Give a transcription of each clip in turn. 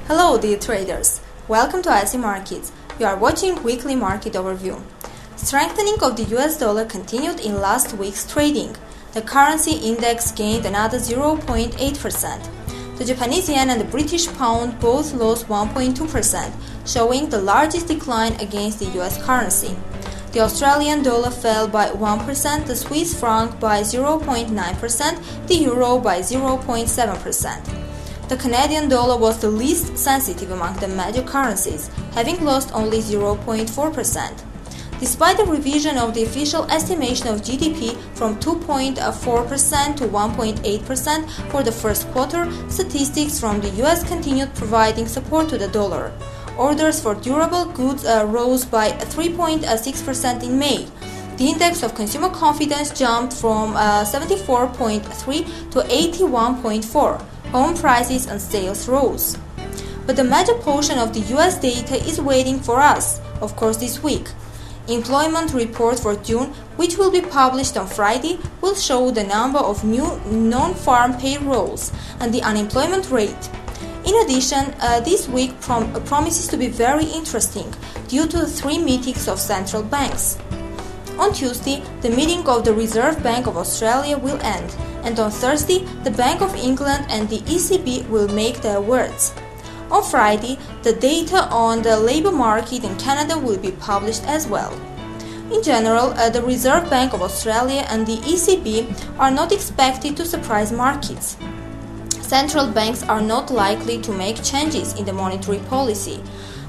Hello dear traders, welcome to IC Markets. You are watching weekly market overview. Strengthening of the US dollar continued in last week's trading. The currency index gained another 0.8%. The Japanese yen and the British pound both lost 1.2%, showing the largest decline against the US currency. The Australian dollar fell by 1%, the Swiss franc by 0.9%, the euro by 0.7%. The Canadian dollar was the least sensitive among the major currencies, having lost only 0.4%. Despite the revision of the official estimation of GDP from 2.4% to 1.8% for the first quarter, statistics from the US continued providing support to the dollar. Orders for durable goods rose by 3.6% in May. The index of consumer confidence jumped from 74.3 to 81.4. Home prices and sales rose. But the major portion of the US data is waiting for us, of course, this week. Employment report for June, which will be published on Friday, will show the number of new non-farm payrolls and the unemployment rate. In addition, this week promises to be very interesting due to the 3 meetings of central banks. On Tuesday, the meeting of the Reserve Bank of Australia will end, and on Thursday, the Bank of England and the ECB will make their words. On Friday, the data on the labour market in Canada will be published as well. In general, the Reserve Bank of Australia and the ECB are not expected to surprise markets. Central banks are not likely to make changes in the monetary policy,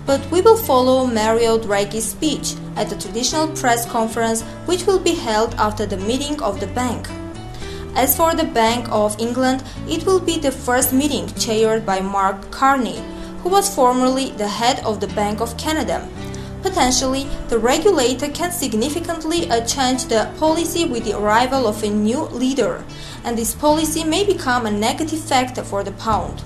but we will follow Mario Draghi's speech at the traditional press conference which will be held after the meeting of the bank. As for the Bank of England, it will be the first meeting chaired by Mark Carney, who was formerly the head of the Bank of Canada. Potentially, the regulator can significantly change the policy with the arrival of a new leader, and this policy may become a negative factor for the pound.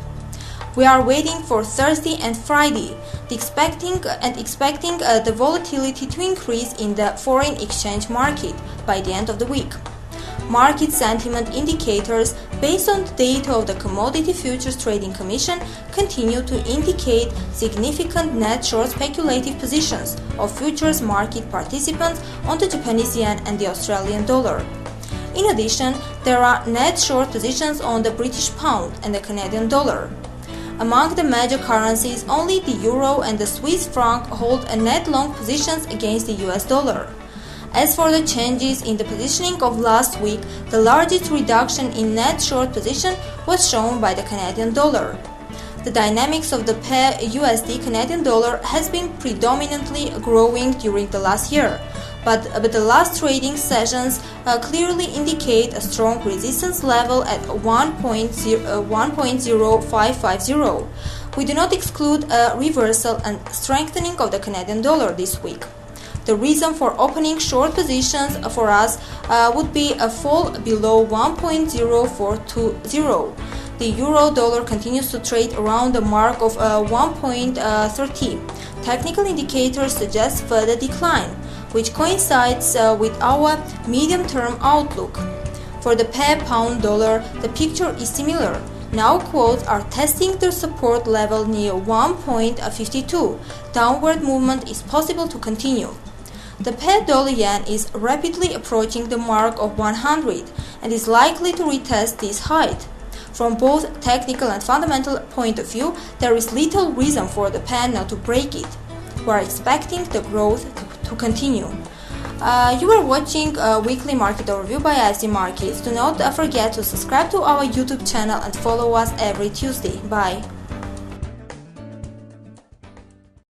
We are waiting for Thursday and Friday, expecting the volatility to increase in the foreign exchange market by the end of the week. Market sentiment indicators based on the data of the Commodity Futures Trading Commission continue to indicate significant net short speculative positions of futures market participants on the Japanese yen and the Australian dollar. In addition, there are net short positions on the British pound and the Canadian dollar. Among the major currencies, only the euro and the Swiss franc hold a net long positions against the US dollar. As for the changes in the positioning of last week, the largest reduction in net short position was shown by the Canadian dollar. The dynamics of the pair USD Canadian dollar has been predominantly growing during the last year, but the last trading sessions clearly indicate a strong resistance level at 1.0550. We do not exclude a reversal and strengthening of the Canadian dollar this week. The reason for opening short positions for us would be a fall below 1.0420. The euro dollar continues to trade around the mark of 1.30. Technical indicators suggest further decline, which coincides with our medium-term outlook. For the pair pound-dollar, the picture is similar. Now quotes are testing their support level near 1.52. Downward movement is possible to continue. The pair dollar-yen is rapidly approaching the mark of 100 and is likely to retest this height. From both technical and fundamental point of view, there is little reason for the pair not to break it. We are expecting the growth to continue. You are watching a weekly market overview by IC Markets. Do not forget to subscribe to our YouTube channel and follow us every Tuesday. Bye.